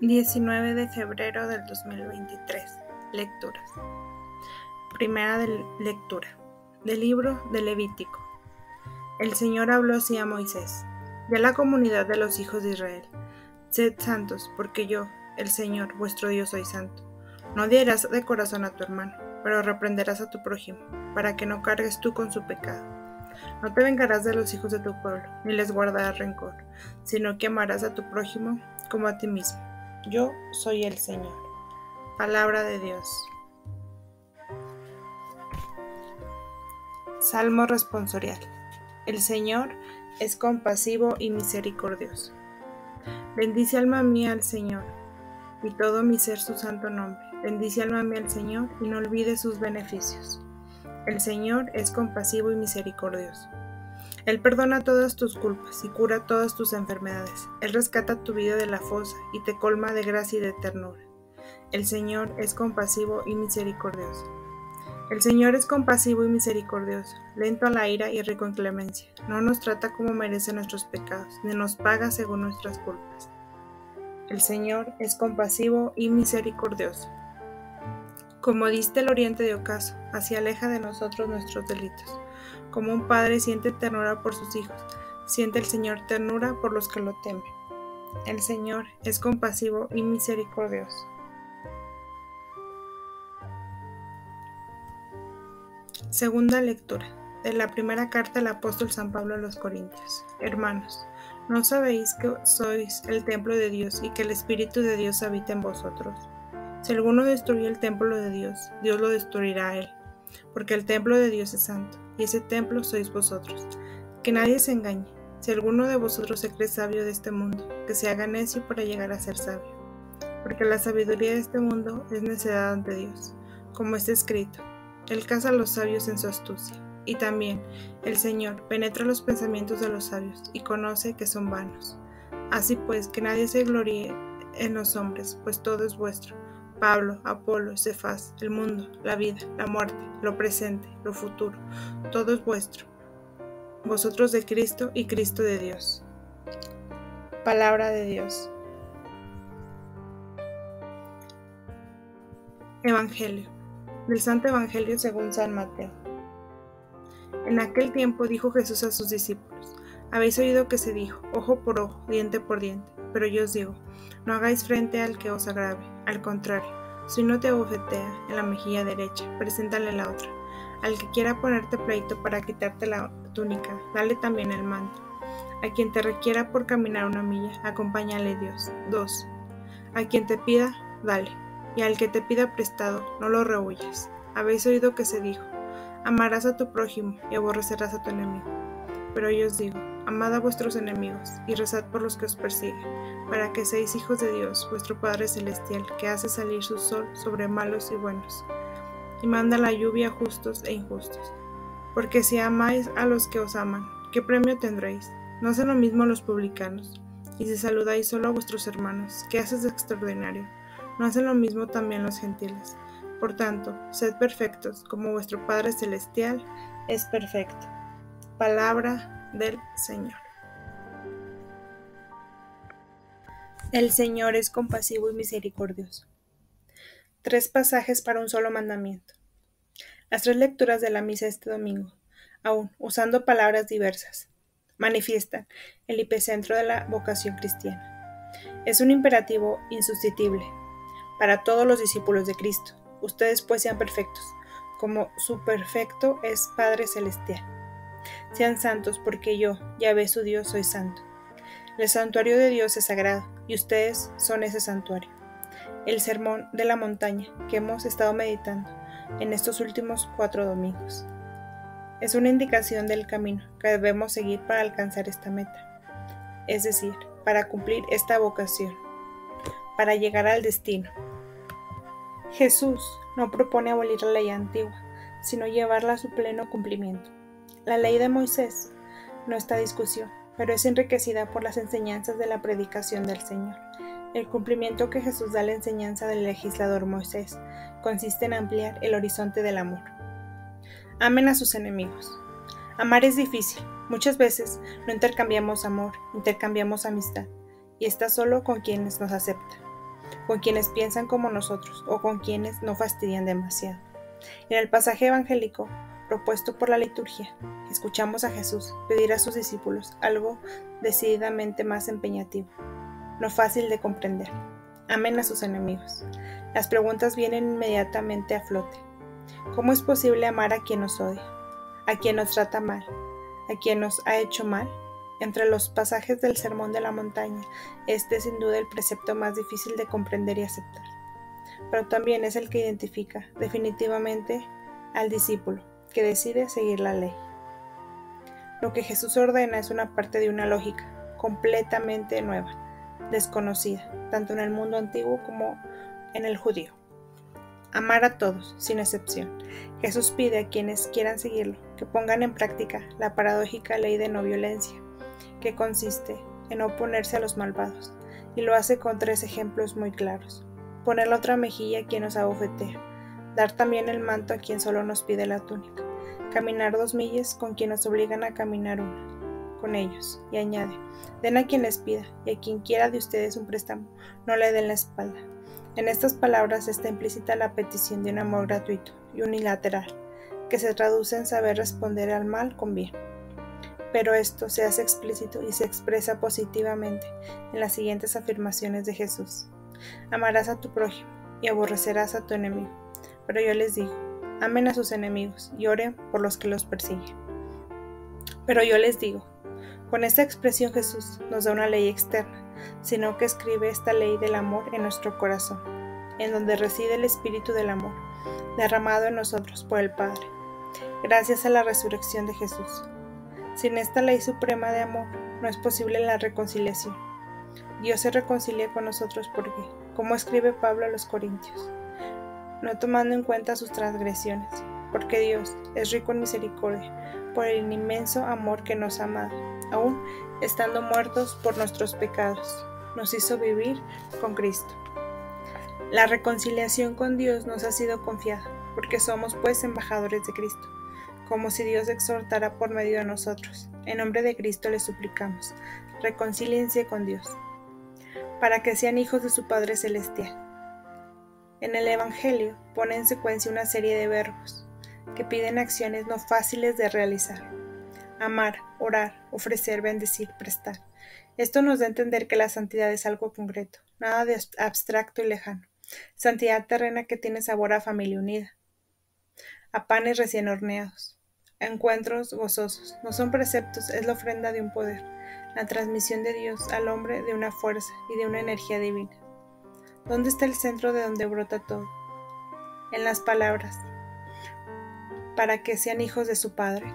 19 de febrero del 2023. Lecturas. Primera lectura del libro de Levítico. El Señor habló así a Moisés y a la comunidad de los hijos de Israel: Sed santos, porque yo, el Señor, vuestro Dios, soy santo. No odiarás de corazón a tu hermano, pero reprenderás a tu prójimo, para que no cargues tú con su pecado. No te vengarás de los hijos de tu pueblo, ni les guardarás rencor, sino que amarás a tu prójimo como a ti mismo. Yo soy el Señor. Palabra de Dios. Salmo responsorial. El Señor es compasivo y misericordioso. Bendice alma mía al Señor, y todo mi ser su santo nombre. Bendice alma mía al Señor, y no olvides sus beneficios. El Señor es compasivo y misericordioso. Él perdona todas tus culpas y cura todas tus enfermedades. Él rescata tu vida de la fosa y te colma de gracia y de ternura. El Señor es compasivo y misericordioso. El Señor es compasivo y misericordioso, lento a la ira y rico en clemencia. No nos trata como merecen nuestros pecados, ni nos paga según nuestras culpas. El Señor es compasivo y misericordioso. Como diste el oriente de ocaso, así aleja de nosotros nuestros delitos. Como un padre siente ternura por sus hijos, siente el Señor ternura por los que lo temen. El Señor es compasivo y misericordioso. Segunda lectura de la primera carta del apóstol San Pablo a los Corintios. Hermanos, ¿no sabéis que sois el templo de Dios y que el Espíritu de Dios habita en vosotros? Si alguno destruye el templo de Dios, Dios lo destruirá a él, porque el templo de Dios es santo, y ese templo sois vosotros. Que nadie se engañe. Si alguno de vosotros se cree sabio de este mundo, que se haga necio para llegar a ser sabio, porque la sabiduría de este mundo es necedad ante Dios, como está escrito: Él caza a los sabios en su astucia. Y también el Señor penetra los pensamientos de los sabios y conoce que son vanos. Así pues, que nadie se gloríe en los hombres, pues todo es vuestro: Pablo, Apolo, Cefas, el mundo, la vida, la muerte, lo presente, lo futuro, todo es vuestro. Vosotros de Cristo y Cristo de Dios. Palabra de Dios. Evangelio. Del Santo Evangelio según San Mateo. En aquel tiempo dijo Jesús a sus discípulos: Habéis oído que se dijo, ojo por ojo, diente por diente. Pero yo os digo, no hagáis frente al que os agrave. Al contrario, si uno te abofetea en la mejilla derecha, preséntale la otra. Al que quiera ponerte pleito para quitarte la túnica, dale también el manto. A quien te requiera por caminar una milla, acompáñale 2. A quien te pida, dale. Y al que te pida prestado, no lo rehuyas. Habéis oído que se dijo: amarás a tu prójimo y aborrecerás a tu enemigo. Pero yo os digo, amad a vuestros enemigos y rezad por los que os persiguen, para que seáis hijos de Dios, vuestro Padre Celestial, que hace salir su sol sobre malos y buenos, y manda la lluvia a justos e injustos. Porque si amáis a los que os aman, ¿qué premio tendréis? ¿No hacen lo mismo los publicanos? Y si saludáis solo a vuestros hermanos, ¿qué haces de extraordinario? ¿No hacen lo mismo también los gentiles? Por tanto, sed perfectos, como vuestro Padre Celestial es perfecto. Palabra del Señor. El Señor es compasivo y misericordioso. 3 pasajes para un solo mandamiento. Las 3 lecturas de la misa este domingo, aún usando palabras diversas, manifiestan el epicentro de la vocación cristiana. Es un imperativo insustituible para todos los discípulos de Cristo. Ustedes pues sean perfectos, como su perfecto es Padre Celestial. Sean santos, porque yo, Yahvé su Dios, soy santo. El santuario de Dios es sagrado, y ustedes son ese santuario. El sermón de la montaña que hemos estado meditando en estos últimos 4 domingos es una indicación del camino que debemos seguir para alcanzar esta meta, es decir, para cumplir esta vocación, para llegar al destino. Jesús no propone abolir la ley antigua, sino llevarla a su pleno cumplimiento. La ley de Moisés no está en discusión, pero es enriquecida por las enseñanzas de la predicación del Señor. El cumplimiento que Jesús da a la enseñanza del legislador Moisés consiste en ampliar el horizonte del amor. Amen a sus enemigos. Amar es difícil. Muchas veces no intercambiamos amor, intercambiamos amistad, y está solo con quienes nos aceptan. con quienes piensan como nosotros o con quienes no fastidian demasiado. En el pasaje evangélico propuesto por la liturgia, escuchamos a Jesús pedir a sus discípulos algo decididamente más empeñativo, no fácil de comprender. Amen a sus enemigos. Las preguntas vienen inmediatamente a flote. ¿Cómo es posible amar a quien nos odia, a quien nos trata mal, a quien nos ha hecho mal? Entre los pasajes del Sermón de la Montaña, este es sin duda el precepto más difícil de comprender y aceptar, pero también es el que identifica definitivamente al discípulo que decide seguir la ley. Lo que Jesús ordena es una parte de una lógica completamente nueva, desconocida, tanto en el mundo antiguo como en el judío. Amar a todos, sin excepción. Jesús pide a quienes quieran seguirlo que pongan en práctica la paradójica ley de no violencia, que consiste en oponerse a los malvados, y lo hace con 3 ejemplos muy claros. Poner la otra mejilla a quien nos abofetea, dar también el manto a quien solo nos pide la túnica, caminar 2 millas con quien nos obligan a caminar 1, con ellos, y añade, den a quien les pida, y a quien quiera de ustedes un préstamo, no le den la espalda. En estas palabras está implícita la petición de un amor gratuito y unilateral, que se traduce en saber responder al mal con bien. Pero esto se hace explícito y se expresa positivamente en las siguientes afirmaciones de Jesús. Amarás a tu prójimo y aborrecerás a tu enemigo. Pero yo les digo, amen a sus enemigos y oren por los que los persiguen. Pero yo les digo, con esta expresión Jesús nos da una ley externa, sino que escribe esta ley del amor en nuestro corazón, en donde reside el espíritu del amor, derramado en nosotros por el Padre, gracias a la resurrección de Jesús. Sin esta ley suprema de amor, no es posible la reconciliación. Dios se reconcilia con nosotros porque, como escribe Pablo a los Corintios, no tomando en cuenta sus transgresiones, porque Dios es rico en misericordia, por el inmenso amor que nos ha amado, aun estando muertos por nuestros pecados, nos hizo vivir con Cristo. La reconciliación con Dios nos ha sido confiada, porque somos pues embajadores de Cristo, como si Dios exhortara por medio de nosotros. En nombre de Cristo les suplicamos, reconcíliense con Dios, para que sean hijos de su Padre Celestial. En el Evangelio pone en secuencia una serie de verbos que piden acciones no fáciles de realizar. Amar, orar, ofrecer, bendecir, prestar. Esto nos da a entender que la santidad es algo concreto, nada de abstracto y lejano. Santidad terrena que tiene sabor a familia unida, a panes recién horneados, a encuentros gozosos. No son preceptos, es la ofrenda de un poder, la transmisión de Dios al hombre de una fuerza y de una energía divina. ¿Dónde está el centro de donde brota todo? En las palabras, para que sean hijos de su Padre.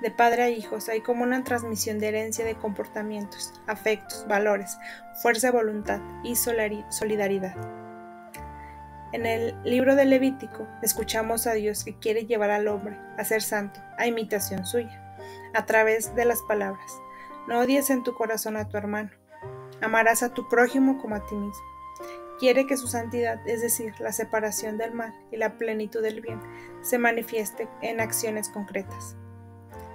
De padre a hijos hay como una transmisión de herencia de comportamientos, afectos, valores, fuerza de voluntad y solidaridad. En el libro de Levítico escuchamos a Dios que quiere llevar al hombre a ser santo, a imitación suya, a través de las palabras. No odies en tu corazón a tu hermano, amarás a tu prójimo como a ti mismo. Quiere que su santidad, es decir, la separación del mal y la plenitud del bien, se manifieste en acciones concretas.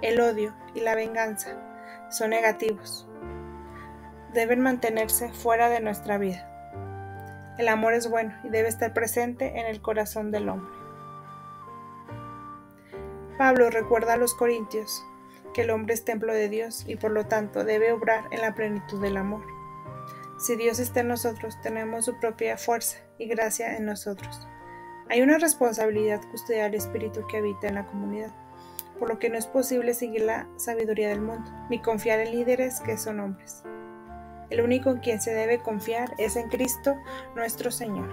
El odio y la venganza son negativos. Deben mantenerse fuera de nuestra vida. El amor es bueno y debe estar presente en el corazón del hombre. Pablo recuerda a los corintios que el hombre es templo de Dios y por lo tanto debe obrar en la plenitud del amor. Si Dios está en nosotros, tenemos su propia fuerza y gracia en nosotros. Hay una responsabilidad custodiar el espíritu que habita en la comunidad, por lo que no es posible seguir la sabiduría del mundo, ni confiar en líderes que son hombres. El único en quien se debe confiar es en Cristo nuestro Señor.